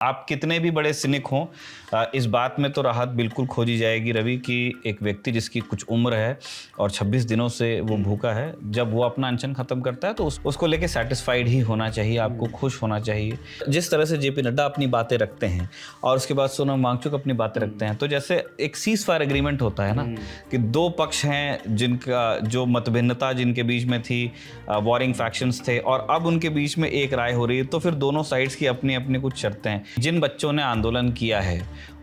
आप कितने भी बड़े सिनिक हों, इस बात में तो राहत बिल्कुल खोजी जाएगी रवि कि एक व्यक्ति जिसकी कुछ उम्र है और 26 दिनों से वो भूखा है, जब वो अपना अनशन खत्म करता है तो उसको लेके सेटिस्फाइड ही होना चाहिए, आपको खुश होना चाहिए। जिस तरह से जेपी नड्डा अपनी बातें रखते हैं और उसके बाद सोनम वांगचुक अपनी बातें रखते हैं, तो जैसे एक सीज फायर एग्रीमेंट होता है ना कि दो पक्ष हैं जिनका जो मतभिन्नता जिनके बीच में थी, वॉरिंग फैक्शंस थे और अब उनके बीच में एक राय हो रही है, तो फिर दोनों साइड्स की अपनी अपनी कुछ शर्तें हैं। जिन बच्चों ने आंदोलन किया है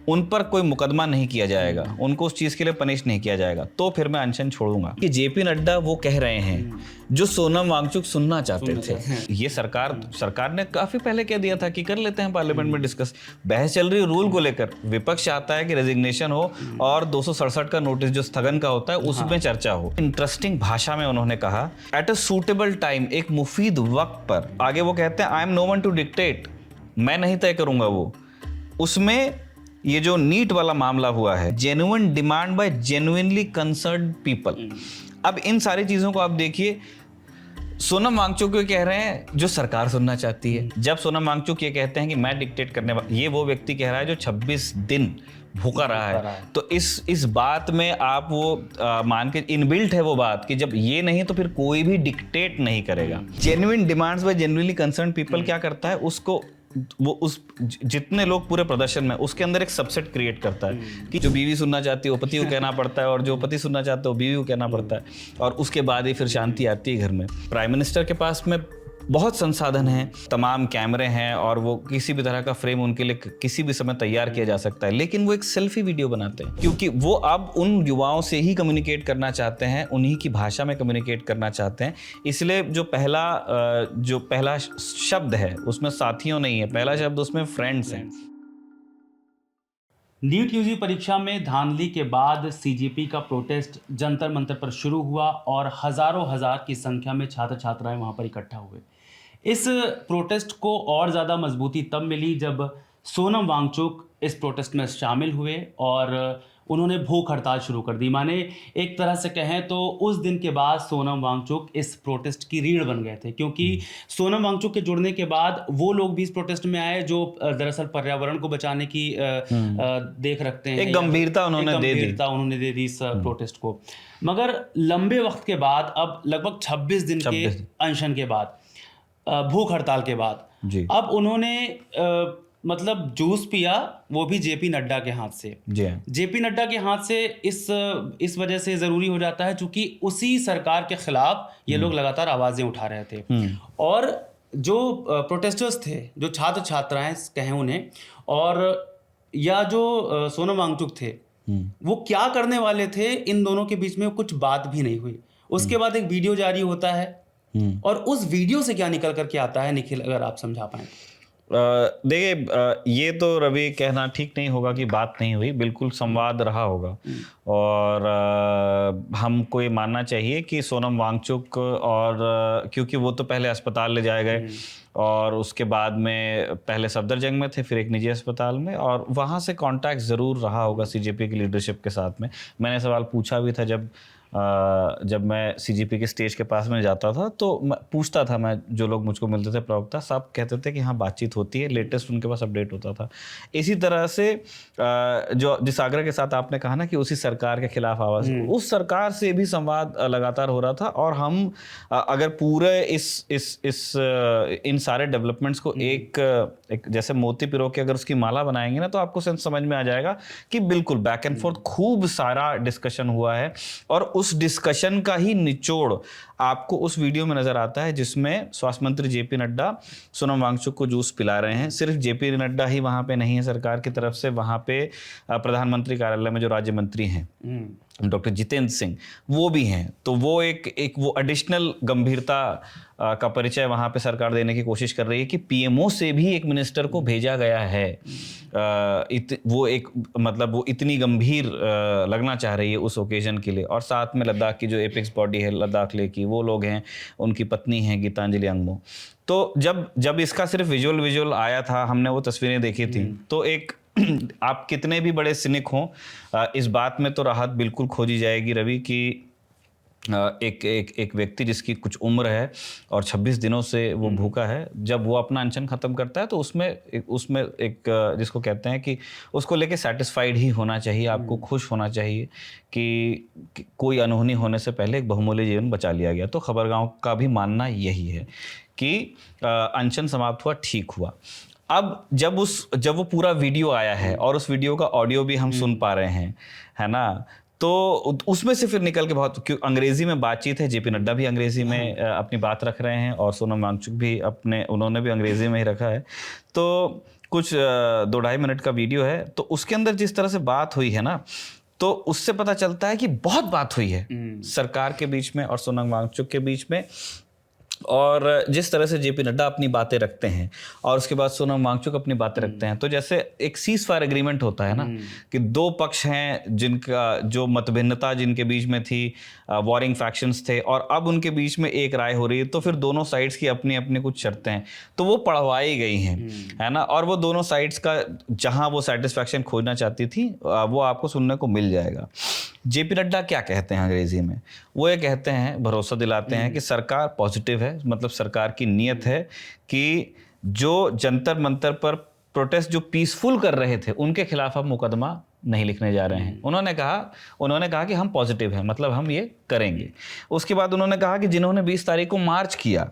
उन पर कोई मुकदमा नहीं किया जाएगा, उनको उस चीज के लिए पनिश नहीं किया जाएगा, तो फिर मैं अनशन छोड़ूंगा। कि जेपी नड्डा वो कह रहे हैं जो सोनम वांगचुक सुनना चाहते थे। ये सरकार ने काफी पहले कह दिया था कि कर लेते हैं पार्लियामेंट में डिस्कस। बहस चल रही है रूल को लेकर, विपक्ष चाहता है कि रेजिग्नेशन हो और 267 का नोटिस जो स्थगन का होता है उसमें चर्चा हो। इंटरेस्टिंग भाषा में उन्होंने कहा एट अ सूटेबल टाइम, एक मुफीद वक्त पर। आगे वो कहते हैं I am no one to dictate, मैं नहीं तय करूंगा वो। उसमें ये जो नीट वाला मामला हुआ है, genuine demand by genuinely concerned people. अब इन सारी चीजों को आप देखिए, सोनम वांगचुक ये कह रहे हैं जो सरकार सुनना चाहती है। जब सोनम वांगचुक ये कहते हैं कि मैं डिक्टेट करने वाला, ये वो व्यक्ति कह रहा है जो 26 दिन भूखा रहा है। तो इस बात में आप वो मान के इनबिल्ट है वो बात कि जब ये नहीं तो फिर कोई भी डिक्टेट नहीं करेगा। Genuine demands by genuinely concerned people क्या करता है, उसको वो उस जितने लोग पूरे प्रदर्शन में उसके अंदर एक सबसेट क्रिएट करता है कि जो बीवी सुनना चाहती है वो पति को कहना पड़ता है और जो पति सुनना चाहता है वो बीवी को कहना पड़ता है और उसके बाद ही फिर शांति आती है घर में। प्राइम मिनिस्टर के पास में बहुत संसाधन हैं, तमाम कैमरे हैं और वो किसी भी तरह का फ्रेम उनके लिए किसी भी समय तैयार किया जा सकता है, लेकिन वो एक सेल्फी वीडियो बनाते हैं क्योंकि वो अब उन युवाओं से ही कम्युनिकेट करना चाहते हैं, उन्हीं की भाषा में कम्युनिकेट करना चाहते हैं। इसलिए जो पहला शब्द है उसमें साथियों नहीं है, पहला शब्द उसमें फ्रेंड्स हैं। नीट यूजी परीक्षा में धांधली के बाद सीजेपी का प्रोटेस्ट जंतर मंतर पर शुरू हुआ और हजारों हजार की संख्या में छात्र छात्राएं वहां पर इकट्ठा हुए। इस प्रोटेस्ट को और ज़्यादा मजबूती तब मिली जब सोनम वांगचुक इस प्रोटेस्ट में शामिल हुए और उन्होंने भूख हड़ताल शुरू कर दी। माने एक तरह से कहें तो उस दिन के बाद सोनम वांगचुक इस प्रोटेस्ट की रीढ़ बन गए थे, क्योंकि सोनम वांगचुक के जुड़ने के बाद वो लोग भी इस प्रोटेस्ट में आए जो दरअसल पर्यावरण को बचाने की देख रखते हैं। एक गंभीरता उन्होंने दे दी इस प्रोटेस्ट को। मगर लंबे वक्त के बाद, अब लगभग 26 दिन के अनशन के बाद, भूख हड़ताल के बाद, अब उन्होंने मतलब जूस पिया, वो भी जेपी नड्डा के हाथ से। जेपी नड्डा के हाथ से इस वजह से जरूरी हो जाता है क्योंकि उसी सरकार के खिलाफ ये लोग लगातार आवाजें उठा रहे थे। और जो प्रोटेस्टर्स थे, जो छात्र छात्राएं कहें उन्हें, और या जो सोनम वांगचुक थे, वो क्या करने वाले थे, इन दोनों के बीच में कुछ बात भी नहीं हुई। उसके बाद एक वीडियो जारी होता है और उस वीडियो से क्या निकल करके आता है, निखिल अगर आप समझा पाए। देखिए, ये तो रवि कहना ठीक नहीं होगा कि बात नहीं हुई, बिल्कुल संवाद रहा होगा और हमको ये मानना चाहिए कि सोनम वांगचुक और क्योंकि वो तो पहले अस्पताल ले जाए गए और उसके बाद में पहले सफदरजंग में थे, फिर एक निजी अस्पताल में, और वहाँ से कांटेक्ट ज़रूर रहा होगा सीजेपी की लीडरशिप के साथ में। मैंने सवाल पूछा भी था जब मैं सीजेपी के स्टेज के पास में जाता था तो मैं पूछता था, मैं जो लोग मुझको मिलते थे प्रवक्ता सब कहते थे कि हाँ बातचीत होती है, लेटेस्ट उनके पास अपडेट होता था। इसी तरह से जो जिस आग्रह के साथ आपने कहा ना कि उसी सरकार के खिलाफ आवाज़, उस सरकार से भी संवाद लगातार हो रहा था। और हम अगर पूरे इन सारे डेवलपमेंट्स को एक जैसे मोती पिरो के अगर उसकी माला बनाएंगे ना तो आपको सेंस समझ में आ जाएगा कि बिल्कुल बैक एंड फोर्थ खूब सारा डिस्कशन हुआ है और उस डिस्कशन का ही निचोड़ आपको उस वीडियो में नजर आता है जिसमें स्वास्थ्य मंत्री जेपी नड्डा सोनम वांगचुक को जूस पिला रहे हैं। सिर्फ जेपी नड्डा ही वहां पे नहीं है सरकार की तरफ से, वहां पे प्रधानमंत्री कार्यालय में जो राज्य मंत्री हैं डॉक्टर जितेंद्र सिंह, वो भी हैं। तो वो एक वो एडिशनल गंभीरता का परिचय वहाँ पे सरकार देने की कोशिश कर रही है कि पीएमओ से भी एक मिनिस्टर को भेजा गया है। वो एक मतलब वो इतनी गंभीर लगना चाह रही है उस ओकेजन के लिए। और साथ में लद्दाख की जो एपेक्स बॉडी है लद्दाख ले की, वो लोग हैं, उनकी पत्नी हैं गीतांजलि अंगमो। तो जब इसका सिर्फ विजुअल आया था, हमने वो तस्वीरें देखी थी, तो एक आप कितने भी बड़े सिनिक हों, इस बात में तो राहत बिल्कुल खोजी जाएगी रवि कि एक व्यक्ति जिसकी कुछ उम्र है और 26 दिनों से वो भूखा है, जब वो अपना अनशन खत्म करता है तो उसमें एक जिसको कहते हैं कि उसको लेके सेटिस्फाइड ही होना चाहिए, आपको खुश होना चाहिए कि कोई अनहोनी होने से पहले एक बहुमूल्य जीवन बचा लिया गया। तो खबरगांव का भी मानना यही है कि अनशन समाप्त हुआ, ठीक हुआ। अब जब वो पूरा वीडियो आया है और उस वीडियो का ऑडियो भी हम सुन पा रहे हैं, है ना, तो उसमें से फिर निकल के बहुत, क्योंकि अंग्रेजी में बातचीत है, जेपी नड्डा भी अंग्रेजी में अपनी बात रख रहे हैं और सोनम वांगचुक भी उन्होंने भी अंग्रेजी में ही रखा है। तो कुछ 2-2.5 मिनट का वीडियो है, तो उसके अंदर जिस तरह से बात हुई है ना, तो उससे पता चलता है कि बहुत बात हुई है सरकार के बीच में और सोनम वांगचुक के बीच में। और जिस तरह से जेपी नड्डा अपनी बातें रखते हैं और उसके बाद सोनम वांगचुक अपनी बातें रखते हैं, तो जैसे एक सीज फायर एग्रीमेंट होता है ना, कि दो पक्ष हैं जिनका जो मतभिन्नता जिनके बीच में थी, वॉरिंग फैक्शंस थे, और अब उनके बीच में एक राय हो रही है, तो फिर दोनों साइड्स की अपनी अपनी कुछ शर्तें हैं, तो वो पढ़वाई गई हैं, है ना, और वो दोनों साइड्स का जहां वो सेटिस्फैक्शन खोजना चाहती थी वो आपको सुनने को मिल जाएगा। जेपी नड्डा क्या कहते हैं अंग्रेजी में? वो ये कहते हैं, भरोसा दिलाते हैं कि सरकार पॉजिटिव है, मतलब सरकार की नीयत है कि जो जंतर मंतर पर प्रोटेस्ट जो पीसफुल कर रहे थे उनके खिलाफ हम मुकदमा नहीं लिखने जा रहे हैं। उन्होंने कहा कि हम पॉजिटिव हैं, मतलब हम ये करेंगे। उसके बाद उन्होंने कहा कि जिन्होंने 20 तारीख को मार्च किया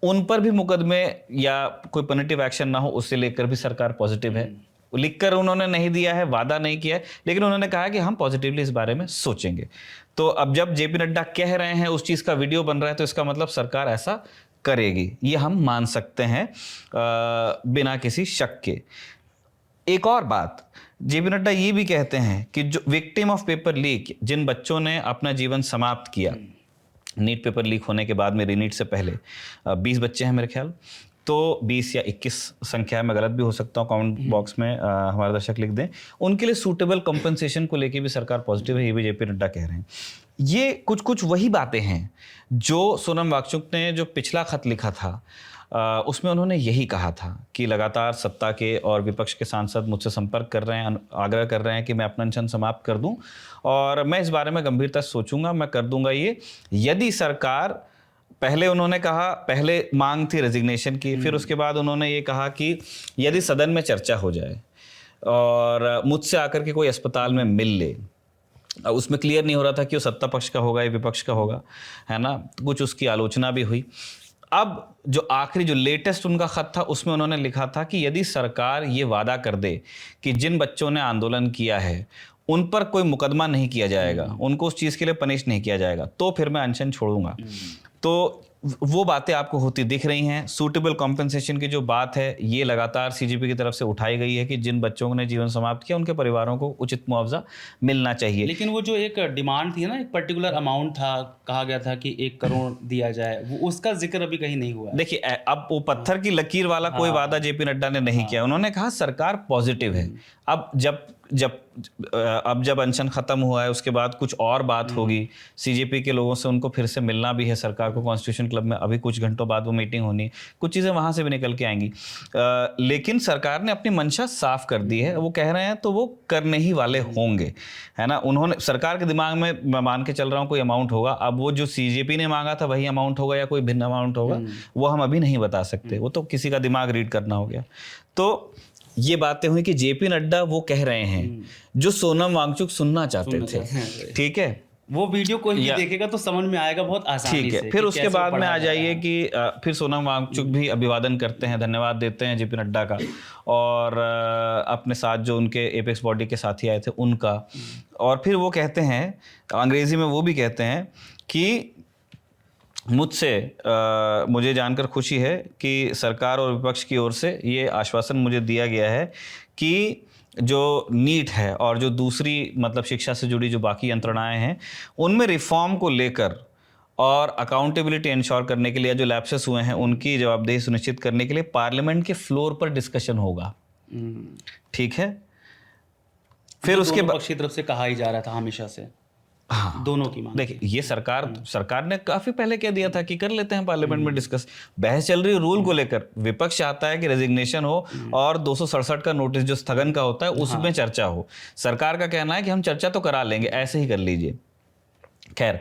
उन पर भी मुकदमे या कोई पनिटिव एक्शन ना हो, उससे लेकर भी सरकार पॉजिटिव है। लिखकर उन्होंने नहीं दिया है, वादा नहीं किया है, लेकिन उन्होंने कहा कि हम पॉजिटिवली इस बारे में सोचेंगे। तो अब जब जेपी नड्डा कह रहे हैं, उस चीज का वीडियो बन रहा है, तो इसका मतलब सरकार ऐसा करेगी, ये हम मान सकते हैं बिना किसी शक के। एक और बात, जेपी नड्डा ये भी कहते हैं कि जो विक्टिम ऑफ पेपर लीक, जिन बच्चों ने अपना जीवन समाप्त किया नीट पेपर लीक होने के बाद में, रीनीट से पहले 20 बच्चे हैं मेरे ख्याल, तो 20 या 21 संख्या में, गलत भी हो सकता हूँ, कमेंट बॉक्स में हमारे दर्शक लिख दें। उनके लिए सूटेबल कंपनसेशन को लेके भी सरकार पॉजिटिव है, ये भी जेपी नड्डा कह रहे हैं। ये कुछ वही बातें हैं जो सोनम वांगचुक ने जो पिछला खत लिखा था उसमें उन्होंने यही कहा था कि लगातार सत्ता के और विपक्ष के सांसद मुझसे संपर्क कर रहे हैं, आग्रह कर रहे हैं कि मैं अपना अनशन समाप्त कर दूं, और मैं इस बारे में गंभीरता से सोचूंगा, मैं कर दूंगा ये, यदि सरकार, पहले उन्होंने कहा, पहले मांग थी रेजिग्नेशन की, फिर उसके बाद उन्होंने ये कहा कि यदि सदन में चर्चा हो जाए और मुझसे आकर के कोई अस्पताल में मिल ले, उसमें क्लियर नहीं हो रहा था कि वो सत्ता पक्ष का होगा या विपक्ष का होगा, है ना, कुछ उसकी आलोचना भी हुई। अब जो आखिरी, जो लेटेस्ट उनका खत था, उसमें उन्होंने लिखा था कि यदि सरकार ये वादा कर दे कि जिन बच्चों ने आंदोलन किया है उन पर कोई मुकदमा नहीं किया जाएगा, उनको उस चीज़ के लिए पनिश नहीं किया जाएगा, तो फिर मैं अनशन छोड़ूंगा। तो वो बातें आपको होती दिख रही हैं। सूटेबल कॉम्पेंसेशन की जो बात है, ये लगातार सीजेपी की तरफ से उठाई गई है कि जिन बच्चों ने जीवन समाप्त किया उनके परिवारों को उचित मुआवजा मिलना चाहिए। लेकिन वो जो एक डिमांड थी ना, एक पर्टिकुलर अमाउंट था, कहा गया था कि 1 करोड़ दिया जाए, वो उसका जिक्र अभी कहीं नहीं हुआ है। देखिए, अब वो पत्थर की लकीर वाला कोई वादा जेपी नड्डा ने नहीं किया। उन्होंने कहा सरकार पॉजिटिव है। अब जब अनशन खत्म हुआ है, उसके बाद कुछ और बात होगी, सीजेपी के लोगों से उनको फिर से मिलना भी है, सरकार को कॉन्स्टिट्यूशन क्लब में अभी कुछ घंटों बाद वो मीटिंग होनी है, कुछ चीज़ें वहाँ से भी निकल के आएंगी, लेकिन सरकार ने अपनी मंशा साफ कर दी है। वो कह रहे हैं तो वो करने ही वाले होंगे, है ना। उन्होंने, सरकार के दिमाग में मैं मान के चल रहा हूँ कोई अमाउंट होगा, अब वो जो सीजेपी ने मांगा था वही अमाउंट होगा या कोई भिन्न अमाउंट होगा, वो हम अभी नहीं बता सकते, वो तो किसी का दिमाग रीड करना हो गया। तो ये बातें हुई कि जेपी नड्डा वो कह रहे हैं जो सोनम वांगचुक सुनना चाहते थे, ठीक है। वो वीडियो कोई भी देखेगा तो समझ में आएगा बहुत आसानी से। ठीक है, फिर उसके बाद में आ जाइए कि फिर सोनम वांगचुक भी अभिवादन करते हैं, धन्यवाद देते हैं जेपी नड्डा का, और अपने साथ जो उनके एपेक्स बॉडी के साथी आए थे उनका, और फिर वो कहते हैं, अंग्रेजी में वो भी कहते हैं कि मुझे जानकर खुशी है कि सरकार और विपक्ष की ओर से ये आश्वासन मुझे दिया गया है कि जो नीट है और जो दूसरी, मतलब शिक्षा से जुड़ी जो बाकी यंत्रणाएं हैं, उनमें रिफॉर्म को लेकर और अकाउंटेबिलिटी इंश्योर करने के लिए जो लैप्सेस हुए हैं उनकी जवाबदेही सुनिश्चित करने के लिए पार्लियामेंट के फ्लोर पर डिस्कशन होगा। ठीक है, फिर उसके बाद पक्ष की तरफ से कहा ही जा रहा था हमेशा से, हाँ, दोनों की मांग। देखिए, ये सरकार ने काफी पहले कह दिया था कि कर लेते हैं पार्लियामेंट में डिस्कस, बहस चल रही है रूल को लेकर। विपक्ष चाहता है कि रेजिग्नेशन हो और 267 का नोटिस जो स्थगन का होता है उसमें चर्चा हो। सरकार का कहना है कि हम चर्चा तो करा लेंगे, ऐसे ही कर लीजिए। खैर,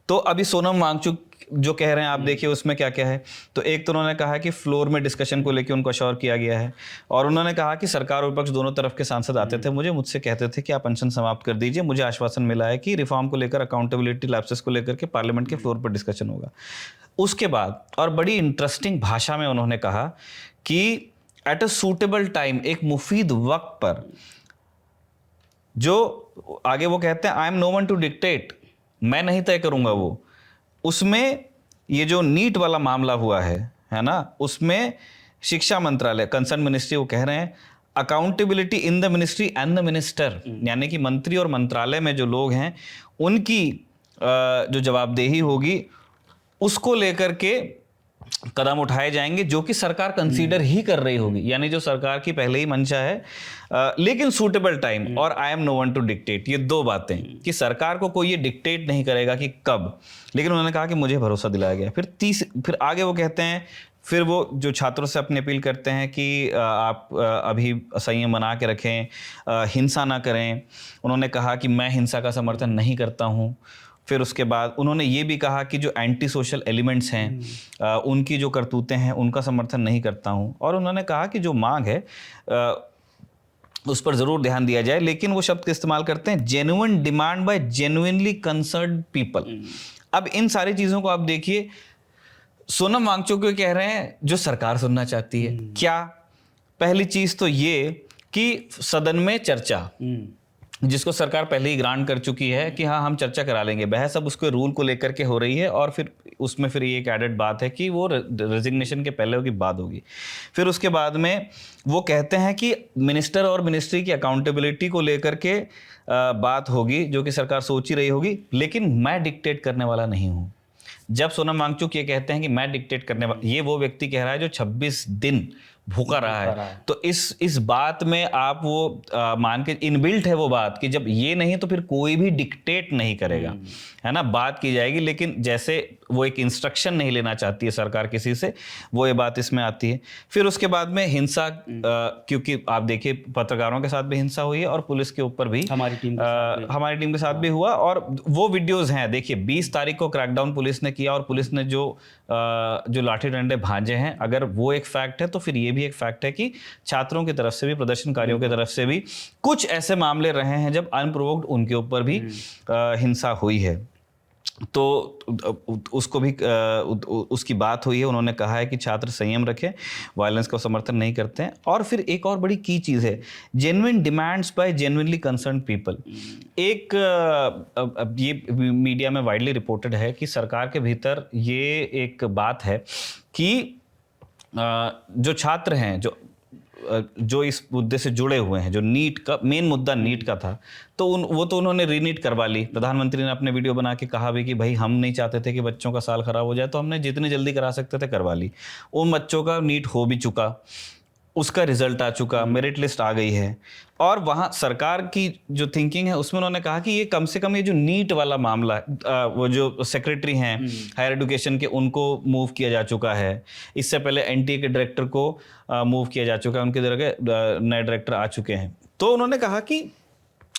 तो अभी सोनम वांगचुक जो कह रहे हैं, आप देखिए उसमें क्या क्या है। तो एक तो उन्होंने कहा कि फ्लोर में डिस्कशन को लेकर उनको अश्योर किया गया है, और उन्होंने कहा कि सरकार और विपक्ष दोनों तरफ के सांसद आते थे मुझसे कहते थे कि आप अनशन समाप्त कर दीजिए, मुझे आश्वासन मिला है कि रिफॉर्म को लेकर, अकाउंटेबिलिटी लैप्सेस को लेकर के पार्लियामेंट के फ्लोर पर डिस्कशन होगा। उसके बाद और बड़ी इंटरेस्टिंग भाषा में उन्होंने कहा कि एट अ सूटेबल टाइम, एक मुफीद वक्त पर, जो आगे वो कहते हैं I am no one to dictate, मैं नहीं तय करूंगा वो, उसमें ये जो नीट वाला मामला हुआ है ना, उसमें शिक्षा मंत्रालय, कंसर्न मिनिस्ट्री, वो कह रहे हैं accountability in the ministry and the minister, यानी कि मंत्री और मंत्रालय में जो लोग हैं उनकी जो जवाबदेही होगी उसको लेकर के कदम उठाए जाएंगे, जो कि सरकार कंसीडर ही कर रही होगी, यानी जो सरकार की पहले ही मंशा है, लेकिन सूटेबल टाइम और I am no one to dictate, ये दो बातें, कि सरकार को कोई ये डिक्टेट नहीं करेगा कि कब, लेकिन उन्होंने कहा कि मुझे भरोसा दिलाया गया। फिर आगे वो कहते हैं, फिर वो जो छात्रों से अपनी अपील करते हैं कि आप अभी संयम बना के रखें, हिंसा ना करें। उन्होंने कहा कि मैं हिंसा का समर्थन नहीं करता हूँ। फिर उसके बाद उन्होंने ये भी कहा कि जो एंटी सोशल एलिमेंट्स हैं उनकी जो करतूतें हैं उनका समर्थन नहीं करता हूँ। और उन्होंने कहा कि जो मांग है उस पर ज़रूर ध्यान दिया जाए, लेकिन वो शब्द का इस्तेमाल करते हैं genuine demand by genuinely concerned people. अब इन सारी चीज़ों को आप देखिए, सोनम वांगचुक कह रहे हैं जो सरकार सुनना चाहती है। क्या? पहली चीज़ तो ये कि सदन में चर्चा, जिसको सरकार पहले ही ग्रांट कर चुकी है कि हाँ हम चर्चा करा लेंगे, बहस अब उसके रूल को लेकर के हो रही है, और फिर उसमें फिर ये एक एडेड बात है कि वो रेजिग्नेशन के पहले की बात होगी। फिर उसके बाद में वो कहते हैं कि मिनिस्टर और मिनिस्ट्री की अकाउंटेबिलिटी को लेकर के बात होगी, जो कि सरकार सोच ही रही होगी, लेकिन मैं डिक्टेट करने वाला नहीं हूँ। जब सोनम वांगचुक ये कहते हैं कि मैं डिक्टेट करने वाला, ये वो व्यक्ति कह रहा है जो 26 दिन भूखा रहा है। तो इस बात में आप वो मान के इनबिल्ट है वो बात कि जब ये नहीं तो फिर कोई भी डिक्टेट नहीं करेगा, है ना, बात की जाएगी। लेकिन जैसे वो एक इंस्ट्रक्शन नहीं लेना चाहती है सरकार किसी से, वो ये बात इसमें आती है। फिर उसके बाद में हिंसा, क्योंकि आप देखिए पत्रकारों के साथ भी हिंसा हुई है और पुलिस के ऊपर भी, हमारी टीम के साथ भी हुआ, और वो वीडियोस हैं। देखिए 20 तारीख को क्रैकडाउन पुलिस ने किया, और पुलिस ने जो लाठी डंडे भांजे हैं, अगर वो एक फैक्ट है तो फिर ये भी एक फैक्ट है कि छात्रों की तरफ से भी, प्रदर्शनकारियों की तरफ से भी कुछ ऐसे मामले रहे हैं जब अनप्रोवोक्ड उनके ऊपर भी हिंसा हुई है। तो उसको भी उसकी बात हुई है। उन्होंने कहा है कि छात्र संयम रखें, वायलेंस का समर्थन नहीं करते हैं। और फिर एक और बड़ी की चीज़ है, genuine demands by genuinely concerned people. एक ये मीडिया में वाइडली रिपोर्टेड है कि सरकार के भीतर ये एक बात है कि जो छात्र हैं, जो इस मुद्दे से जुड़े हुए हैं, जो नीट का मेन मुद्दा नीट का था, तो वो तो उन्होंने रीनीट करवा ली। प्रधानमंत्री ने अपने वीडियो बना के कहा भी कि भाई हम नहीं चाहते थे कि बच्चों का साल खराब हो जाए, तो हमने जितनी जल्दी करा सकते थे करवा ली। उन बच्चों का नीट हो भी चुका, उसका रिजल्ट आ चुका, मेरिट लिस्ट आ गई है। और वहाँ सरकार की जो थिंकिंग है उसमें उन्होंने कहा कि ये कम से कम ये जो नीट वाला मामला है, वो जो सेक्रेटरी हैं हायर एजुकेशन के, उनको मूव किया जा चुका है। इससे पहले एनटीए के डायरेक्टर को मूव किया जा चुका है, उनके जगह नए डायरेक्टर आ चुके हैं। तो उन्होंने कहा कि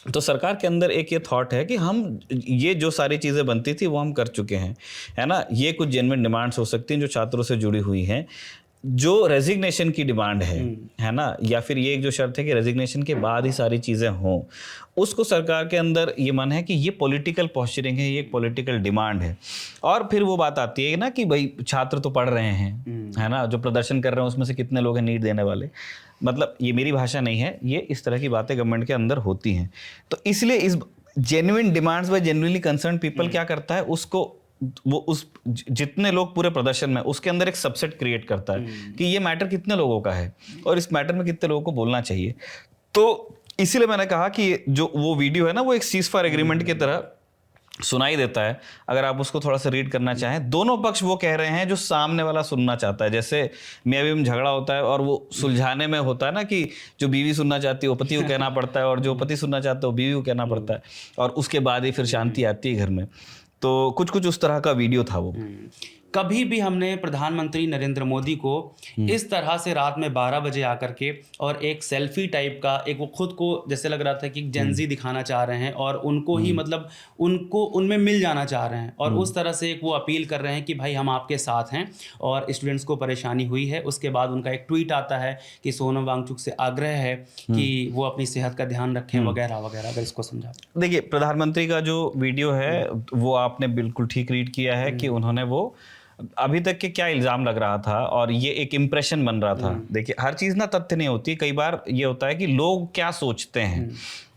तो सरकार के अंदर एक ये थॉट है कि हम ये जो सारी चीज़ें बनती थी वो हम कर चुके हैं, है ना। ये कुछ जेन्युइन डिमांड्स हो सकती हैं जो छात्रों से जुड़ी हुई हैं। जो रेजिग्नेशन की डिमांड है ना, या फिर ये एक जो शर्त है कि रेजिग्नेशन के बाद ही सारी चीज़ें हों, उसको सरकार के अंदर ये मन है कि ये पॉलिटिकल पॉस्चरिंग है, ये एक पॉलिटिकल डिमांड है। और फिर वो बात आती है ना कि भाई छात्र तो पढ़ रहे हैं, है ना, जो प्रदर्शन कर रहे हैं उसमें से कितने लोग हैं नीट देने वाले। मतलब ये मेरी भाषा नहीं है, ये इस तरह की बातें गवर्नमेंट के अंदर होती हैं। तो इसलिए इस genuine demands by genuinely concerned people क्या करता है, उसको वो उस जितने लोग पूरे प्रदर्शन में, उसके अंदर एक सबसेट क्रिएट करता है कि ये मैटर कितने लोगों का है और इस मैटर में कितने लोगों को बोलना चाहिए। तो इसीलिए मैंने कहा कि जो वो वीडियो है ना, वो एक सीज़फायर एग्रीमेंट की तरह सुनाई देता है। अगर आप उसको थोड़ा सा रीड करना चाहें, दोनों पक्ष वो कह रहे हैं जो सामने वाला सुनना चाहता है। जैसे मियां बीवी में झगड़ा होता है और वो सुलझाने में होता है ना कि जो बीवी सुनना चाहती है वो पति को कहना पड़ता है, और जो पति सुनना चाहता है वो बीवी को कहना पड़ता है, और उसके बाद ही फिर शांति आती है घर में। तो कुछ कुछ उस तरह का वीडियो था वो। कभी भी हमने प्रधानमंत्री नरेंद्र मोदी को इस तरह से रात में 12 बजे आकर के और एक सेल्फी टाइप का, एक वो खुद को जैसे लग रहा था कि जेंजी दिखाना चाह रहे हैं और उनको ही मतलब उनको उनमें मिल जाना चाह रहे हैं, और उस तरह से एक वो अपील कर रहे हैं कि भाई हम आपके साथ हैं और स्टूडेंट्स को परेशानी हुई है। उसके बाद उनका एक ट्वीट आता है कि सोनम वांगचुक से आग्रह है कि वो अपनी सेहत का ध्यान रखें वगैरह वगैरह। अगर इसको समझा। देखिए, प्रधानमंत्री का जो वीडियो है वो आपने बिल्कुल ठीक रीड किया है कि उन्होंने वो अभी तक के क्या इल्जाम लग रहा था और ये एक इम्प्रेशन बन रहा था। देखिए, हर चीज ना तथ्य नहीं होती, कई बार ये होता है कि लोग क्या सोचते हैं।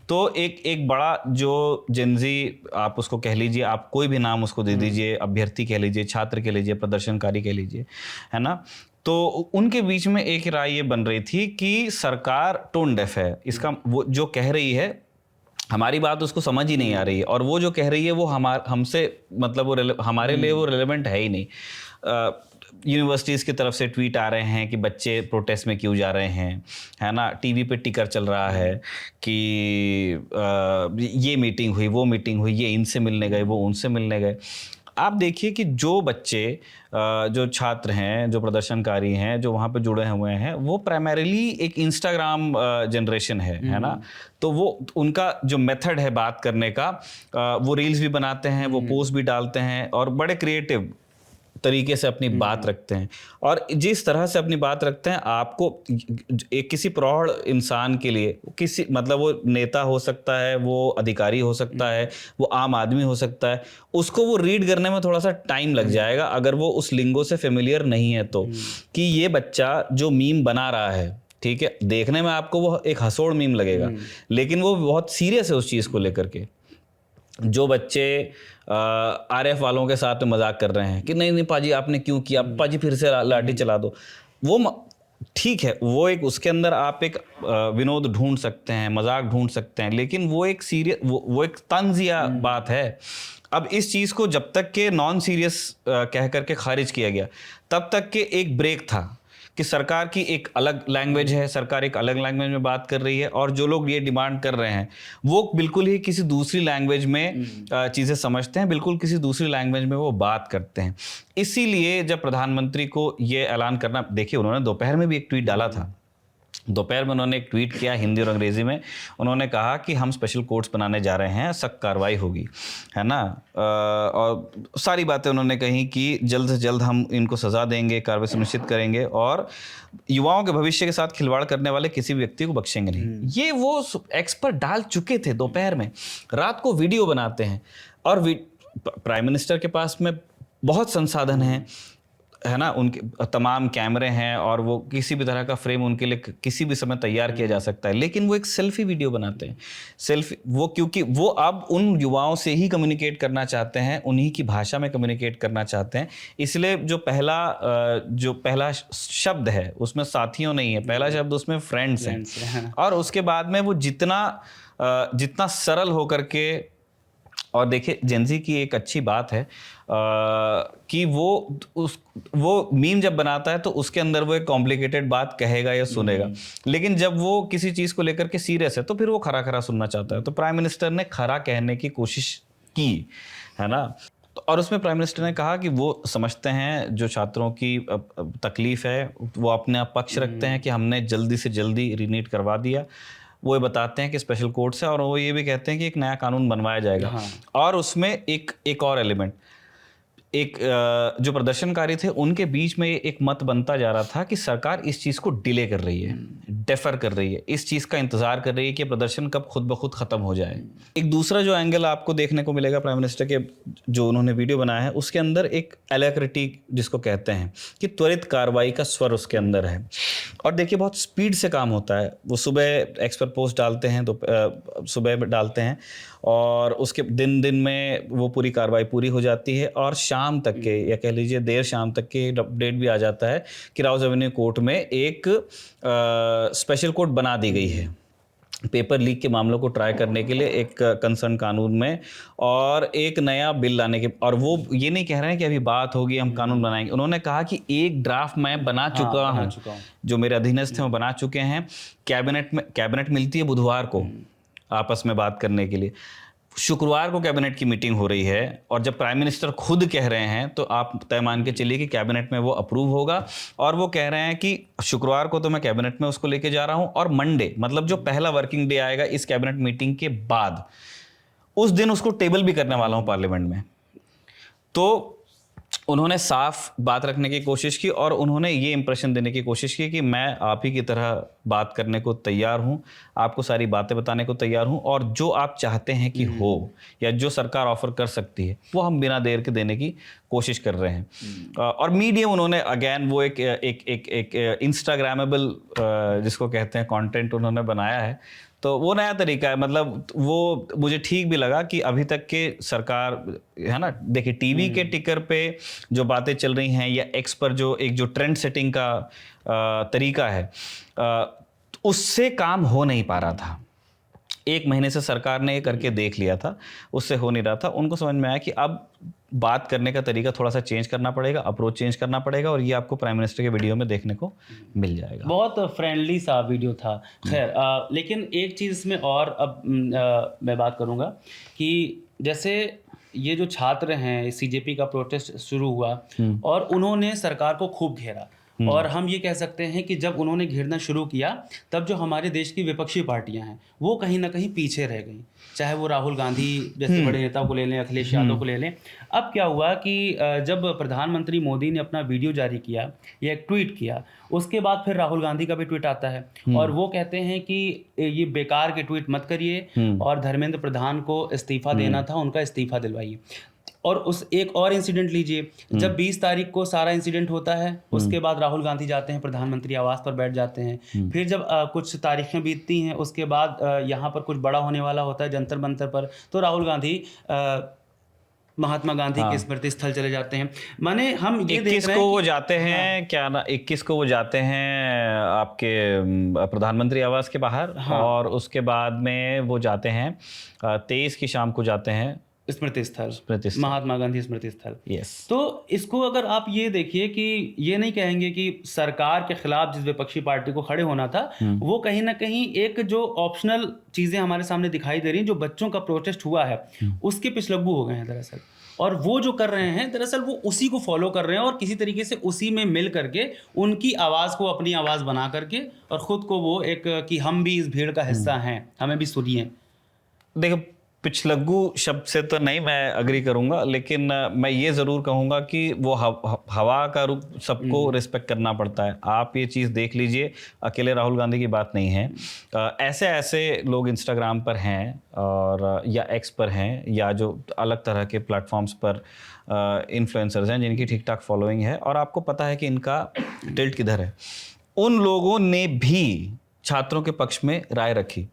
तो एक बड़ा जो जेनजी, आप उसको कह लीजिए, आप कोई भी नाम उसको दे दीजिए, अभ्यर्थी कह लीजिए, छात्र कह लीजिए, प्रदर्शनकारी कह लीजिए, है ना, तो उनके बीच में एक राय ये बन रही थी कि सरकार टोन डेफ है। इसका वो जो कह रही है, हमारी बात उसको समझ ही नहीं आ रही है, और वो जो कह रही है वो हमसे मतलब वो हमारे लिए वो रिलेवेंट है ही नहीं। यूनिवर्सिटीज़ की तरफ से ट्वीट आ रहे हैं कि बच्चे प्रोटेस्ट में क्यों जा रहे हैं, है ना, टीवी पे टिकर चल रहा है कि ये मीटिंग हुई, वो मीटिंग हुई, ये इनसे मिलने गए, वो उनसे मिलने गए। आप देखिए कि जो बच्चे, जो छात्र हैं, जो प्रदर्शनकारी हैं, जो वहाँ पे जुड़े हुए हैं, वो प्राइमरीली एक इंस्टाग्राम जनरेशन है ना, तो वो उनका जो मेथड है बात करने का, वो रील्स भी बनाते हैं, वो पोस्ट भी डालते हैं और बड़े क्रिएटिव तरीके से अपनी बात रखते हैं। और जिस तरह से अपनी बात रखते हैं, आपको एक किसी प्रौढ़ इंसान के लिए, किसी मतलब वो नेता हो सकता है, वो अधिकारी हो सकता है, वो आम आदमी हो सकता है, उसको वो रीड करने में थोड़ा सा टाइम लग जाएगा अगर वो उस लिंगो से फेमिलियर नहीं है तो, कि ये बच्चा जो मीम बना रहा है, ठीक है, देखने में आपको वो एक हंसोड़ मीम लगेगा, लेकिन वो बहुत सीरियस है उस चीज़ को लेकर के। जो बच्चे आरएफ वालों के साथ में मजाक कर रहे हैं कि नहीं नहीं पाजी आपने क्यों किया, पाजी फिर से लाठी चला दो, वो ठीक है, वो एक उसके अंदर आप एक विनोद ढूंढ सकते हैं, मजाक ढूंढ सकते हैं, लेकिन वो एक सीरियस, वो एक तंजिया बात है। अब इस चीज़ को जब तक के नॉन सीरियस कह करके खारिज किया गया, तब तक के एक ब्रेक था कि सरकार की एक अलग लैंग्वेज है, सरकार एक अलग लैंग्वेज में बात कर रही है, और जो लोग ये डिमांड कर रहे हैं वो बिल्कुल ही किसी दूसरी लैंग्वेज में चीज़ें समझते हैं, बिल्कुल किसी दूसरी लैंग्वेज में वो बात करते हैं। इसीलिए जब प्रधानमंत्री को ये ऐलान करना, देखिए उन्होंने दोपहर में भी एक ट्वीट डाला था, दोपहर में उन्होंने एक ट्वीट किया हिंदी और अंग्रेजी में, उन्होंने कहा कि हम स्पेशल कोर्ट्स बनाने जा रहे हैं, सख्त कार्रवाई होगी, है ना, और सारी बातें उन्होंने कही कि जल्द से जल्द हम इनको सज़ा देंगे, कार्रवाई सुनिश्चित करेंगे और युवाओं के भविष्य के साथ खिलवाड़ करने वाले किसी भी व्यक्ति को बख्शेंगे नहीं। ये वो एक्स पर डाल चुके थे दोपहर में, रात को वीडियो बनाते हैं, और प्राइम मिनिस्टर के पास में बहुत संसाधन हैं, है ना, उनके तमाम कैमरे हैं और वो किसी भी तरह का फ्रेम उनके लिए किसी भी समय तैयार किया जा सकता है, लेकिन वो एक सेल्फी वीडियो बनाते हैं। सेल्फी वो, क्योंकि वो अब उन युवाओं से ही कम्युनिकेट करना चाहते हैं, उन्हीं की भाषा में कम्युनिकेट करना चाहते हैं, इसलिए जो पहला शब्द है उसमें साथियों नहीं है, पहला शब्द उसमें फ्रेंड्स हैं। और उसके बाद में वो जितना सरल होकर के, और देखिए जेंजी की एक अच्छी बात है कि वो मीम जब बनाता है तो उसके अंदर वो एक कॉम्प्लिकेटेड बात कहेगा या सुनेगा, लेकिन जब वो किसी चीज़ को लेकर के सीरियस है तो फिर वो खरा खरा सुनना चाहता है। तो प्राइम मिनिस्टर ने खरा कहने की कोशिश की, है ना, और उसमें प्राइम मिनिस्टर ने कहा कि वो समझते हैं जो छात्रों की तकलीफ है, वो अपने पक्ष रखते हैं कि हमने जल्दी से जल्दी रीनीट करवा दिया, वो ये बताते हैं कि स्पेशल कोर्ट्स है, और वो ये भी कहते हैं कि एक नया कानून बनवाया जाएगा। हाँ। और उसमें एक और एलिमेंट, एक जो प्रदर्शनकारी थे उनके बीच में एक मत बनता जा रहा था कि सरकार इस चीज़ को डिले कर रही है, डेफर कर रही है, इस चीज़ का इंतजार कर रही है कि प्रदर्शन कब खुद ब खुद खत्म हो जाए। एक दूसरा जो एंगल आपको देखने को मिलेगा प्राइम मिनिस्टर के जो उन्होंने वीडियो बनाया है उसके अंदर एक एलैक्रिटी जिसको कहते हैं कि त्वरित कार्रवाई का स्वर उसके अंदर है। और देखिए बहुत स्पीड से काम होता है, वो सुबह एक्स पर पोस्ट डालते हैं तो सुबह डालते हैं और उसके दिन में वो पूरी कार्रवाई पूरी हो जाती है, और शाम तक के, या कह लीजिए देर शाम तक के अपडेट भी आ जाता है कि राउज़ एवेन्यू कोर्ट में एक स्पेशल कोर्ट बना दी गई है पेपर लीक के मामलों को ट्राई करने के लिए, एक कंसर्न कानून में, और एक नया बिल लाने के। और वो ये नहीं कह रहे हैं कि अभी बात होगी हम कानून बनाएंगे, उन्होंने कहा कि एक ड्राफ्ट मैं बना चुका हूँ, जो मेरे अधीनस्थ हैं वो बना चुके हैं, कैबिनेट मिलती है बुधवार को आपस में बात करने के लिए, शुक्रवार को कैबिनेट की मीटिंग हो रही है और जब प्राइम मिनिस्टर खुद कह रहे हैं तो आप तय मान के चलिए कि कैबिनेट में वो अप्रूव होगा। और वो कह रहे हैं कि शुक्रवार को तो मैं कैबिनेट में उसको लेके जा रहा हूं और मंडे मतलब जो पहला वर्किंग डे आएगा इस कैबिनेट मीटिंग के बाद उस दिन उसको टेबल भी करने वाला हूं पार्लियामेंट में। तो उन्होंने साफ बात रखने की कोशिश की और उन्होंने ये इंप्रेशन देने की कोशिश की कि मैं आप ही की तरह बात करने को तैयार हूं, आपको सारी बातें बताने को तैयार हूं और जो आप चाहते हैं कि हो या जो सरकार ऑफर कर सकती है वो हम बिना देर के देने की कोशिश कर रहे हैं। और मीडियम उन्होंने अगेन वो एक इंस्टाग्रामेबल जिसको कहते हैं कंटेंट उन्होंने बनाया है। तो वो नया तरीका है, मतलब वो मुझे ठीक भी लगा कि अभी तक के सरकार है ना, देखिए टीवी के टिकर पे जो बातें चल रही हैं या एक्स पर जो ट्रेंड सेटिंग का तरीका है उससे काम हो नहीं पा रहा था। 1 महीने से सरकार ने ये करके देख लिया था, उससे हो नहीं रहा था। उनको समझ में आया कि अब बात करने का तरीका थोड़ा सा चेंज करना पड़ेगा, अप्रोच चेंज करना पड़ेगा और ये आपको प्राइम मिनिस्टर के वीडियो में देखने को मिल जाएगा। बहुत फ्रेंडली सा वीडियो था। खैर लेकिन एक चीज़ इसमें और अब मैं बात करूँगा कि जैसे ये जो छात्र हैं, सीजेपी का प्रोटेस्ट शुरू हुआ और उन्होंने सरकार को खूब घेरा और हम ये कह सकते हैं कि जब उन्होंने घेरना शुरू किया तब जो हमारे देश की विपक्षी पार्टियां हैं वो कहीं ना कहीं पीछे रह गई, चाहे वो राहुल गांधी जैसे बड़े नेता को ले लें, अखिलेश यादव को ले लें। अब क्या हुआ कि जब प्रधानमंत्री मोदी ने अपना वीडियो जारी किया या एक ट्वीट किया, उसके बाद फिर राहुल गांधी का भी ट्वीट आता है और वो कहते हैं कि ये बेकार के ट्वीट मत करिए और धर्मेंद्र प्रधान को इस्तीफा देना था, उनका इस्तीफा दिलवाइए। और उस एक और इंसिडेंट लीजिए, जब 20 तारीख को सारा इंसिडेंट होता है उसके बाद राहुल गांधी जाते हैं प्रधानमंत्री आवास पर बैठ जाते हैं। फिर जब कुछ तारीखें बीतती हैं उसके बाद यहाँ पर कुछ बड़ा होने वाला होता है जंतर मंतर पर, तो राहुल गांधी महात्मा गांधी के स्मृति स्थल चले जाते हैं। माने हम ये देख रहे हैं को वो जाते हैं क्या ना, 21 को वो जाते हैं आपके प्रधानमंत्री आवास के बाहर और उसके बाद में वो जाते हैं 23 की शाम को जाते हैं स्मृति स्थल, महात्मा गांधी स्मृति स्थल। यस। तो इसको अगर आप ये देखिए कि ये नहीं कहेंगे कि सरकार के खिलाफ जिस विपक्षी पार्टी को खड़े होना था वो कहीं ना कहीं एक जो ऑप्शनल चीजें हमारे सामने दिखाई दे रही हैं, जो बच्चों का प्रोटेस्ट हुआ है उसके पिछलग्गू हो गए हैं दरअसल, और वो जो कर रहे हैं दरअसल वो उसी को फॉलो कर रहे हैं और किसी तरीके से उसी में मिल करके उनकी आवाज़ को अपनी आवाज़ बना करके और ख़ुद को वो एक कि हम भी इस भीड़ का हिस्सा हैं, हमें भी सुनिए। देखो पिछलग्गू शब्द से तो नहीं मैं अग्री करूंगा, लेकिन मैं ये ज़रूर कहूंगा कि वो हवा का रुख सबको रिस्पेक्ट करना पड़ता है। आप ये चीज़ देख लीजिए, अकेले राहुल गांधी की बात नहीं है, ऐसे ऐसे लोग इंस्टाग्राम पर हैं और या एक्स पर हैं या जो अलग तरह के प्लेटफॉर्म्स पर इन्फ्लुएंसर्स हैं जिनकी ठीक ठाक फॉलोइंग है और आपको पता है कि इनका टिल्ट किधर है। उन लोगों ने भी छात्रों के पक्ष में राय रखी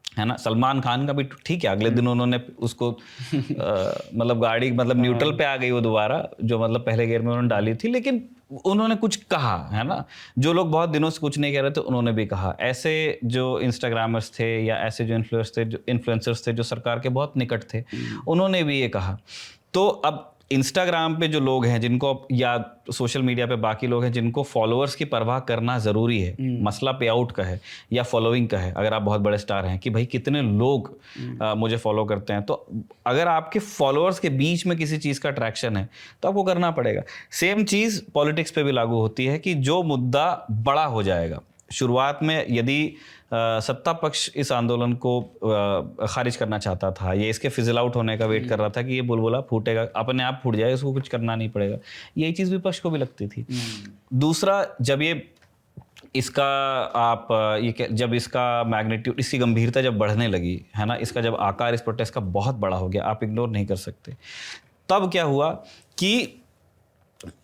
है ना। सलमान खान का भी ठीक है, अगले दिन उन्होंने उसको मतलब गाड़ी मतलब न्यूट्रल पे आ गई वो दोबारा, जो मतलब पहले गियर में उन्होंने डाली थी, लेकिन उन्होंने कुछ कहा है ना। जो लोग बहुत दिनों से कुछ नहीं कह रहे थे उन्होंने भी कहा। ऐसे जो इंस्टाग्रामर्स थे या ऐसे जो इन्फ्लुएंसर्स थे जो सरकार के बहुत निकट थे उन्होंने भी ये कहा। तो अब इंस्टाग्राम पे जो लोग हैं जिनको या सोशल मीडिया पे बाकी लोग हैं जिनको फॉलोअर्स की परवाह करना ज़रूरी है, मसला पे आउट का है या फॉलोइंग का है, अगर आप बहुत बड़े स्टार हैं कि भाई कितने लोग मुझे फॉलो करते हैं, तो अगर आपके फॉलोअर्स के बीच में किसी चीज़ का अट्रैक्शन है तो आपको करना पड़ेगा। सेम चीज़ पॉलिटिक्स पे भी लागू होती है कि जो मुद्दा बड़ा हो जाएगा, शुरुआत में यदि सत्ता पक्ष इस आंदोलन को खारिज करना चाहता था, ये इसके फिजल आउट होने का वेट कर रहा था कि ये बुलबुला फूटेगा, अपने आप फूट जाए, इसको कुछ करना नहीं पड़ेगा, यही चीज़ विपक्ष को भी लगती थी। दूसरा, जब ये इसका आप ये जब इसका मैग्नीट्यूड, इसकी गंभीरता जब बढ़ने लगी है ना, इसका जब आकार इस प्रोटेस्ट का बहुत बड़ा हो गया, आप इग्नोर नहीं कर सकते, तब क्या हुआ कि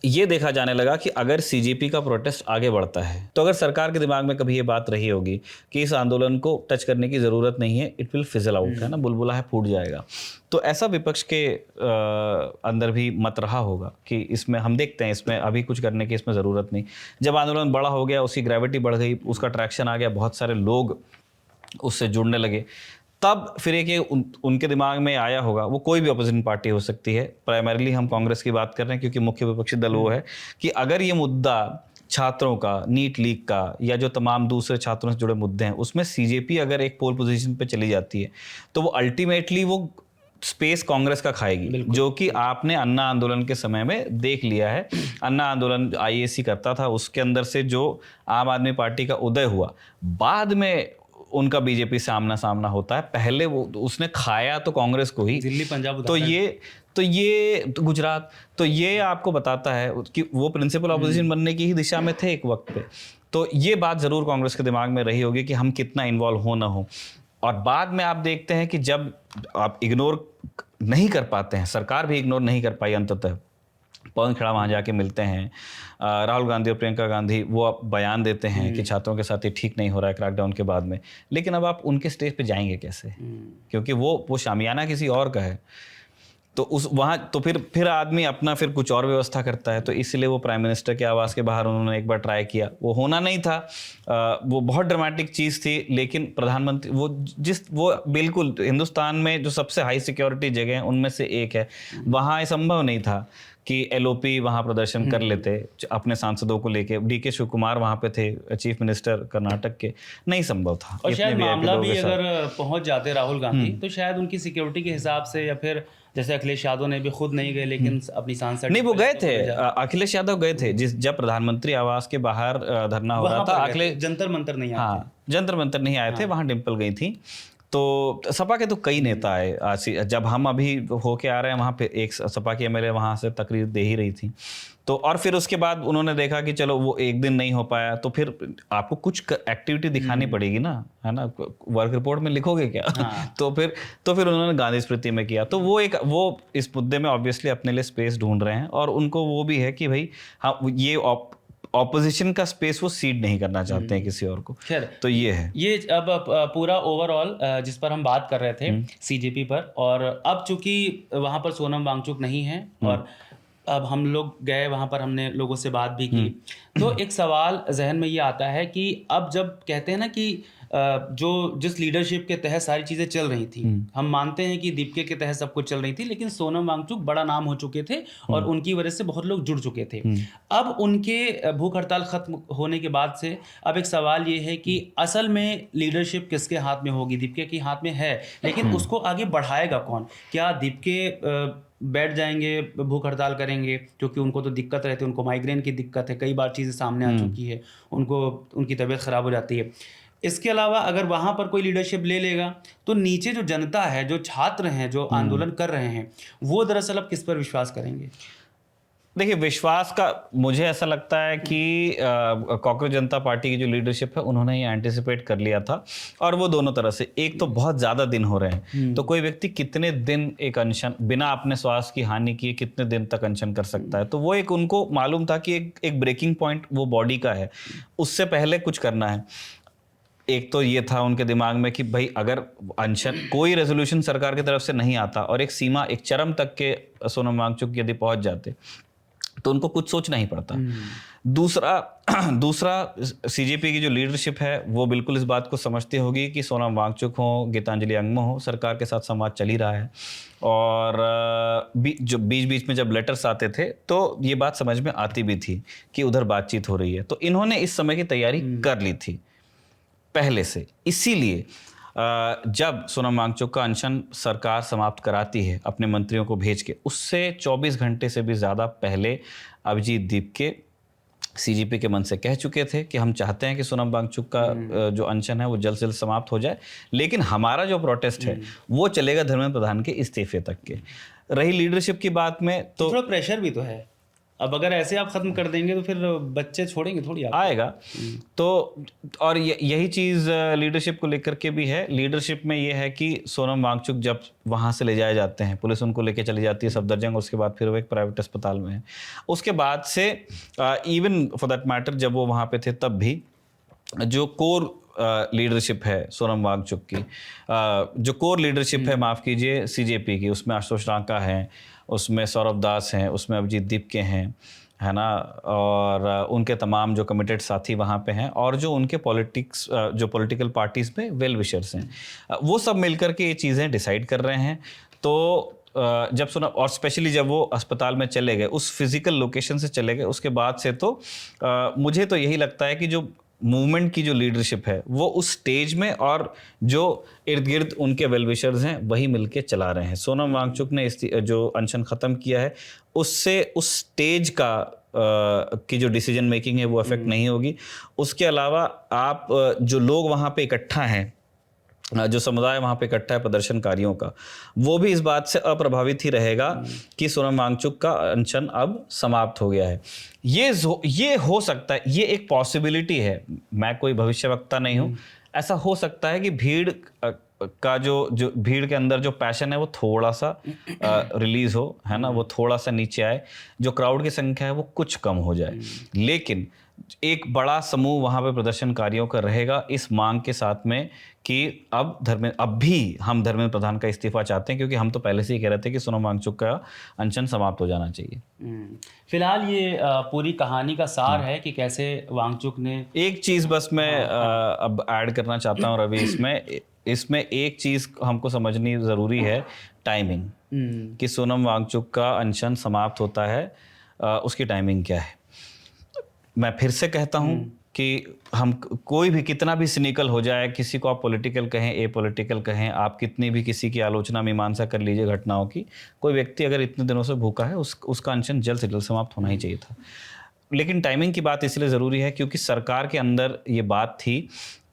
ये देखा जाने लगा कि अगर सीजेपी का प्रोटेस्ट आगे बढ़ता है तो अगर सरकार के दिमाग में कभी ये बात रही होगी कि इस आंदोलन को टच करने की ज़रूरत नहीं है, इट विल फिजल आउट, है ना, बुलबुला है फूट जाएगा, तो ऐसा विपक्ष के अंदर भी मत रहा होगा कि इसमें हम देखते हैं इसमें अभी कुछ करने की इसमें ज़रूरत नहीं। जब आंदोलन बड़ा हो गया, उसकी ग्रेविटी बढ़ गई, उसका ट्रैक्शन आ गया, बहुत सारे लोग उससे जुड़ने लगे, तब फिर एक उनके दिमाग में आया होगा, वो कोई भी अपोजिशन पार्टी हो सकती है, प्राइमरीली हम कांग्रेस की बात कर रहे हैं क्योंकि मुख्य विपक्षी दल वो है, कि अगर ये मुद्दा छात्रों का, नीट लीक का, या जो तमाम दूसरे छात्रों से जुड़े मुद्दे हैं, उसमें सीजेपी अगर एक पोल पोजीशन पे चली जाती है तो वो अल्टीमेटली वो स्पेस कांग्रेस का खाएगी, जो कि आपने अन्ना आंदोलन के समय में देख लिया है। अन्ना आंदोलन आईएसी करता था, उसके अंदर से जो आम आदमी पार्टी का उदय हुआ, बाद में उनका बीजेपी से आमना सामना होता है। पहले वो उसने खाया तो कांग्रेस को ही, दिल्ली पंजाब तो ये गुजरात, तो ये आपको बताता है कि वो प्रिंसिपल ऑपोजिशन बनने की ही दिशा में थे एक वक्त पे। तो ये बात जरूर कांग्रेस के दिमाग में रही होगी कि हम कितना इन्वॉल्व हो ना हो। और बाद में आप देखते हैं कि जब आप इग्नोर नहीं कर पाते हैं, सरकार भी इग्नोर नहीं कर पाई अंततः, पवन खेड़ा वहाँ जाके मिलते हैं, राहुल गांधी और प्रियंका गांधी वो अब बयान देते हैं कि छात्रों के साथ ये ठीक नहीं हो रहा है क्रैकडाउन के बाद में, लेकिन अब आप उनके स्टेज पे जाएंगे कैसे, क्योंकि वो शामियाना किसी और का है। तो उस वहाँ तो फिर आदमी अपना फिर कुछ और व्यवस्था करता है। तो इसलिए वो प्राइम मिनिस्टर के आवास के बाहर उन्होंने एक बार ट्राई किया, वो होना नहीं था, वो बहुत ड्रामेटिक चीज़ थी, लेकिन प्रधानमंत्री वो बिल्कुल हिंदुस्तान में जो सबसे हाई सिक्योरिटी जगह है उनमें से एक है, वहाँ ये संभव नहीं था कि एलओपी वहाँ प्रदर्शन कर लेते अपने सांसदों को लेके। डीके शिव कुमार वहाँ पे थे, चीफ मिनिस्टर कर्नाटक के, नहीं संभव था। और शायद मामला भी अगर पहुंच जाते राहुल गांधी तो शायद उनकी सिक्योरिटी के हिसाब से, या फिर जैसे अखिलेश यादव ने भी खुद नहीं गए लेकिन अपनी सांसद नहीं, वो गए थे, अखिलेश यादव गए थे जब प्रधानमंत्री आवास के बाहर धरना हो रहा था। अखिलेश जंतर मंतर नहीं आए, हाँ, जंतर मंतर नहीं आए थे, वहाँ डिम्पल गई थी। तो सपा के तो कई नेता आए, जब हम अभी होके आ रहे हैं वहाँ पे एक सपा की एमएलए वहाँ से तकरीर दे ही रही थी। तो और फिर उसके बाद उन्होंने देखा कि चलो वो एक दिन नहीं हो पाया, तो फिर आपको कुछ एक्टिविटी दिखानी पड़ेगी ना, है ना, वर्क रिपोर्ट में लिखोगे क्या? हाँ। तो फिर उन्होंने गांधी स्मृति में किया। तो वो इस मुद्दे में ऑब्वियसली अपने लिए स्पेस ढूंढ रहे हैं, और उनको वो भी है कि भाई हाँ, ये ऑपोजिशन का स्पेस वो सीड नहीं करना चाहते हैं किसी और को। खैर, तो ये है, ये अब पूरा ओवरऑल जिस पर हम बात कर रहे थे सीजेपी पर, और अब चूंकि वहां पर सोनम वांगचुक नहीं है और अब हम लोग गए वहां पर, हमने लोगों से बात भी की, तो एक सवाल जहन में ये आता है कि अब जब कहते हैं ना कि जिस लीडरशिप के तहत सारी चीज़ें चल रही थी, हम मानते हैं कि दीपिका के तहत सब कुछ चल रही थी, लेकिन सोनम वांगचुक बड़ा नाम हो चुके थे और उनकी वजह से बहुत लोग जुड़ चुके थे। अब उनके भूख हड़ताल खत्म होने के बाद से अब एक सवाल ये है कि असल में लीडरशिप किसके हाथ में होगी? दीपिका के हाथ में है, लेकिन उसको आगे बढ़ाएगा कौन? क्या दीपिका बैठ जाएंगे, भूख हड़ताल करेंगे, क्योंकि उनको तो दिक्कत रहती है, उनको माइग्रेन की दिक्कत है, कई बार चीज़ें सामने आ चुकी है, उनकी तबीयत ख़राब हो जाती है। इसके अलावा अगर वहाँ पर कोई लीडरशिप ले लेगा तो नीचे जो जनता है, जो छात्र हैं, जो आंदोलन कर रहे हैं, वो दरअसल अब किस पर विश्वास करेंगे? देखिए, विश्वास का मुझे ऐसा लगता है कि कॉकरोच जनता पार्टी की जो लीडरशिप है उन्होंने ये एंटिसिपेट कर लिया था, और वो दोनों तरह से, एक तो बहुत ज़्यादा दिन हो रहे हैं, तो कोई व्यक्ति कितने दिन एक अनशन बिना अपने स्वास्थ्य की हानि किए कितने दिन तक अनशन कर सकता है। तो वो एक उनको मालूम था कि एक ब्रेकिंग पॉइंट वो बॉडी का है, उससे पहले कुछ करना है। एक तो ये था उनके दिमाग में कि भाई अगर अनशन कोई रेजोल्यूशन सरकार की तरफ से नहीं आता और एक सीमा, एक चरम तक के सोनम वांगचुक यदि पहुंच जाते तो उनको कुछ सोचना ही पड़ता। दूसरा सीजेपी की जो लीडरशिप है वो बिल्कुल इस बात को समझती होगी कि सोनम वांगचुक हो, गीतांजलि अंगमो हो, सरकार के साथ संवाद चल ही रहा है, और जो बीच बीच में जब लेटर्स आते थे तो ये बात समझ में आती भी थी कि उधर बातचीत हो रही है। तो इन्होंने इस समय की तैयारी कर ली थी पहले से। इसीलिए जब सोनम वांगचुक का अनशन सरकार समाप्त कराती है अपने मंत्रियों को भेज के, उससे 24 घंटे से भी ज़्यादा पहले अभिजीत दीपके सीजेपी के मन से कह चुके थे कि हम चाहते हैं कि सोनम वांगचुक का जो अनशन है वो जल्द से जल्द समाप्त हो जाए, लेकिन हमारा जो प्रोटेस्ट है वो चलेगा धर्मेंद्र प्रधान के इस्तीफे तक के। रही लीडरशिप की बात में तो थोड़ा प्रेशर भी तो है, अब अगर ऐसे आप खत्म कर देंगे तो फिर बच्चे छोड़ेंगे थोड़ी आएगा। तो और यही चीज़ लीडरशिप को लेकर के भी है। लीडरशिप में ये है कि सोनम वांगचुक जब वहाँ से ले जाए जाते हैं, पुलिस उनको लेके चली जाती है सफदरजंग, उसके बाद फिर वो एक प्राइवेट अस्पताल में है। उसके बाद से इवन फॉर दैट मैटर जब वो वहाँ पे थे तब भी जो कोर लीडरशिप है सोनम वांगचुक की, जो कोर लीडरशिप है, माफ़ कीजिए, सीजेपी की, उसमें आशुतोष रांका हैं, उसमें सौरभ दास हैं, उसमें अभिजीत दीपके हैं, है ना, और उनके तमाम जो कमिटेड साथी वहाँ पे हैं, और जो उनके जो पॉलिटिकल पार्टीज़ में वेल विशर्स हैं, वो सब मिलकर के ये चीज़ें डिसाइड कर रहे हैं। तो जब सुना, और स्पेशली जब वो अस्पताल में चले गए, उस फिजिकल लोकेशन से चले गए, उसके बाद से तो मुझे तो यही लगता है कि जो मूवमेंट की जो लीडरशिप है वो उस स्टेज में और जो इर्द गिर्द उनके वेलविशर्स हैं वही मिलके चला रहे हैं। सोनम वांगचुक ने जो अनशन ख़त्म किया है उससे उस स्टेज का की जो डिसीजन मेकिंग है वो अफेक्ट नहीं होगी। उसके अलावा आप जो लोग वहाँ पे इकट्ठा हैं, जो समुदाय वहाँ पे इकट्ठा है प्रदर्शनकारियों का, वो भी इस बात से अप्रभावित ही रहेगा कि सोनम वांगचुक का अनशन अब समाप्त हो गया है। ये हो सकता है, ये एक पॉसिबिलिटी है, मैं कोई भविष्यवक्ता नहीं हूँ। ऐसा हो सकता है कि भीड़ का जो भीड़ के अंदर जो पैशन है वो थोड़ा सा रिलीज हो, है ना, वो थोड़ा सा नीचे आए, जो क्राउड की संख्या है वो कुछ कम हो जाए, लेकिन एक बड़ा समूह वहाँ पे प्रदर्शनकारियों का रहेगा इस मांग के साथ में कि अब भी हम धर्मेंद्र प्रधान का इस्तीफा चाहते हैं, क्योंकि हम तो पहले से ही कह रहे थे कि सोनम वांगचुक का अनशन समाप्त हो जाना चाहिए। फिलहाल ये पूरी कहानी का सार है कि कैसे वांगचुक ने, एक चीज़ बस मैं अब ऐड करना चाहता हूँ रवि, इसमें एक चीज़ हमको समझनी ज़रूरी है, टाइमिंग, कि सोनम वांगचुक का अनशन समाप्त होता है, उसकी टाइमिंग क्या है। मैं फिर से कहता हूं कि हम कोई भी कितना भी सिनिकल हो जाए, किसी को आप पॉलिटिकल कहें, ए पॉलिटिकल कहें, आप कितनी भी किसी की आलोचना मीमांसा कर लीजिए घटनाओं की, कोई व्यक्ति अगर इतने दिनों से भूखा है उसका अनशन जल्द से जल्द समाप्त होना ही चाहिए था। लेकिन टाइमिंग की बात इसलिए ज़रूरी है क्योंकि सरकार के अंदर ये बात थी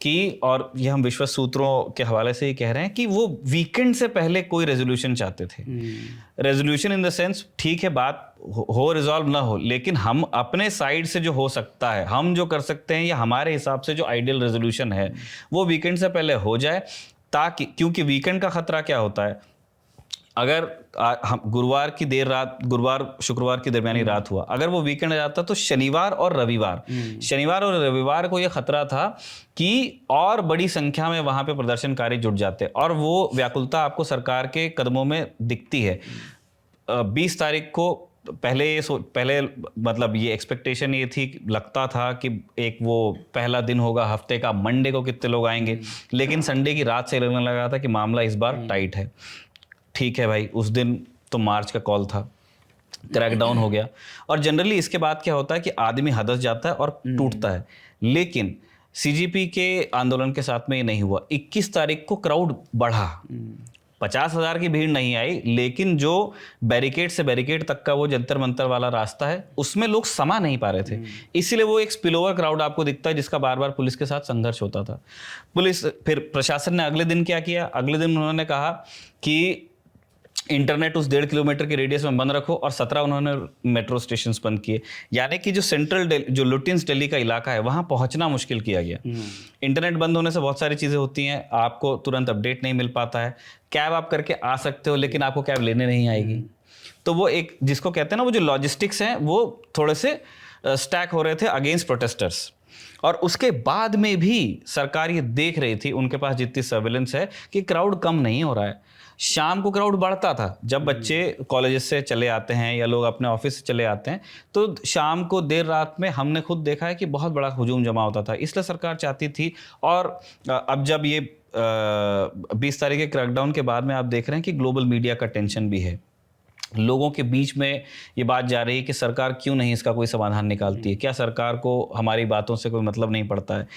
कि, और ये हम विश्वस्त सूत्रों के हवाले से ही कह रहे हैं, कि वो वीकेंड से पहले कोई रेजोल्यूशन चाहते थे। रेजोल्यूशन इन द सेंस, ठीक है बात हो रिजॉल्व ना हो, लेकिन हम अपने साइड से जो हो सकता है, हम जो कर सकते हैं, या हमारे हिसाब से जो आइडियल रेजोल्यूशन है वो वीकेंड से पहले हो जाए, ताकि, क्योंकि वीकेंड का खतरा क्या होता है, अगर हम गुरुवार शुक्रवार की दरमियानी रात हुआ, अगर वो वीकेंड आ जाता तो शनिवार और रविवार को ये खतरा था कि और बड़ी संख्या में वहां पे प्रदर्शनकारी जुट जाते, और वो व्याकुलता आपको सरकार के कदमों में दिखती है। 20 तारीख को पहले मतलब ये एक्सपेक्टेशन ये थी, लगता था कि एक वो पहला दिन होगा हफ्ते का, मंडे को कितने लोग आएंगे, लेकिन संडे की रात से लगने लगा था कि मामला इस बार टाइट है। ठीक है भाई, उस दिन तो मार्च का कॉल था, क्रैकडाउन हो गया, और जनरली इसके बाद क्या होता है कि आदमी हदस जाता है और टूटता है, लेकिन सीजीपी के आंदोलन के साथ में ये नहीं हुआ। 21 तारीख को क्राउड बढ़ा, 50,000 की भीड़ नहीं आई, लेकिन जो बैरिकेड से बैरिकेड तक का वो जंतर मंतर वाला रास्ता है उसमें लोग समा नहीं पा रहे थे, इसलिए वो एक स्पिलओवर क्राउड आपको दिखता है जिसका बार बार पुलिस के साथ संघर्ष होता था। फिर प्रशासन ने अगले दिन क्या किया, अगले दिन उन्होंने कहा कि इंटरनेट उस 1.5 किलोमीटर के रेडियस में बंद रखो, और 17 उन्होंने मेट्रो स्टेशन बंद किए, यानी कि जो सेंट्रल जो लुटियंस दिल्ली का इलाका है वहां पहुंचना मुश्किल किया गया। इंटरनेट बंद होने से बहुत सारी चीजें होती हैं, आपको तुरंत अपडेट नहीं मिल पाता है, कैब आप करके आ सकते हो लेकिन आपको कैब लेने नहीं आएगी, तो वो एक जिसको कहते हैं ना, वो जो लॉजिस्टिक्स हैं वो थोड़े से स्टैक हो रहे थे अगेंस्ट प्रोटेस्टर्स। और उसके बाद में भी सरकार ये देख रही थी, उनके पास जितनी सर्वेलेंस है, कि क्राउड कम नहीं हो रहा है। शाम को क्राउड बढ़ता था, जब बच्चे कॉलेज से चले आते हैं या लोग अपने ऑफिस से चले आते हैं, तो शाम को देर रात में हमने खुद देखा है कि बहुत बड़ा हुजूम जमा होता था, इसलिए सरकार चाहती थी। और अब जब ये 20 तारीख के क्रैकडाउन के बाद में आप देख रहे हैं कि ग्लोबल मीडिया का टेंशन भी है, लोगों के बीच में ये बात जा रही है कि सरकार क्यों नहीं इसका कोई समाधान निकालती है, क्या सरकार को हमारी बातों से कोई मतलब नहीं पड़ता है।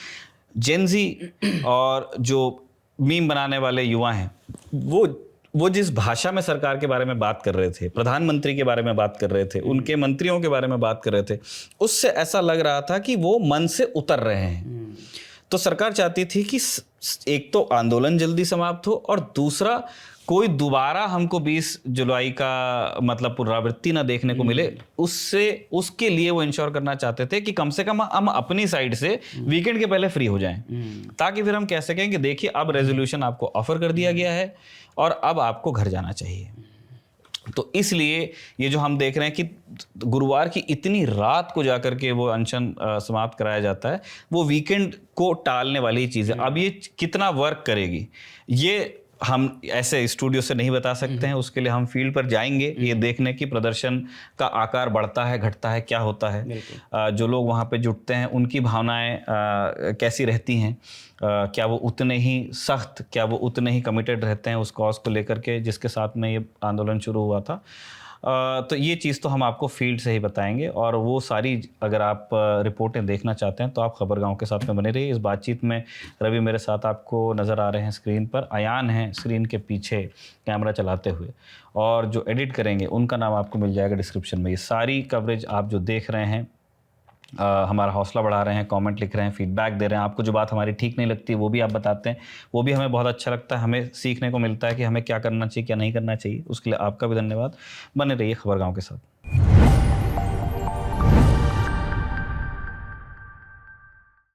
जेनजी और जो मीम बनाने वाले युवा हैं, वो जिस भाषा में सरकार के बारे में बात कर रहे थे, प्रधानमंत्री के बारे में बात कर रहे थे, उनके मंत्रियों के बारे में बात कर रहे थे, उससे ऐसा लग रहा था कि वो मन से उतर रहे हैं। तो सरकार चाहती थी कि एक तो आंदोलन जल्दी समाप्त हो, और दूसरा कोई दोबारा हमको 20 जुलाई का मतलब पुनरावृत्ति ना देखने को मिले, उसके लिए वो इंश्योर करना चाहते थे कि कम से कम हम अपनी साइड से वीकेंड के पहले फ्री हो जाएं, ताकि फिर हम कह सकें कि देखिए अब रेजोल्यूशन आपको ऑफर कर दिया गया है और अब आपको घर जाना चाहिए। तो इसलिए ये जो हम देख रहे हैं कि गुरुवार की इतनी रात को जाकर के वो अनशन समाप्त कराया जाता है, वो वीकेंड को टालने वाली चीज़ है। अब ये कितना वर्क करेगी, ये हम ऐसे स्टूडियो से नहीं बता सकते हैं। उसके लिए हम फील्ड पर जाएंगे, ये देखने की प्रदर्शन का आकार बढ़ता है, घटता है, क्या होता है, जो लोग वहाँ पे जुटते हैं उनकी भावनाएं कैसी रहती हैं, क्या वो उतने ही सख्त, क्या वो उतने ही कमिटेड रहते हैं उस कॉज को लेकर के जिसके साथ में ये आंदोलन शुरू हुआ था। तो ये चीज़ तो हम आपको फील्ड से ही बताएंगे, और वो सारी अगर आप रिपोर्टें देखना चाहते हैं तो आप खबरगांव के साथ में बने रहिए। इस बातचीत में रवि मेरे साथ आपको नज़र आ रहे हैं स्क्रीन पर, अयान हैं स्क्रीन के पीछे कैमरा चलाते हुए, और जो एडिट करेंगे उनका नाम आपको मिल जाएगा डिस्क्रिप्शन में। ये सारी कवरेज आप जो देख रहे हैं, हमारा हौसला बढ़ा रहे हैं, कमेंट लिख रहे हैं, फीडबैक दे रहे हैं, आपको जो बात हमारी ठीक नहीं लगती वो भी आप बताते हैं, वो भी हमें बहुत अच्छा लगता है, हमें सीखने को मिलता है कि हमें क्या करना चाहिए, क्या नहीं करना चाहिए। उसके लिए आपका भी धन्यवाद। बने रहिए खबरगांव के साथ।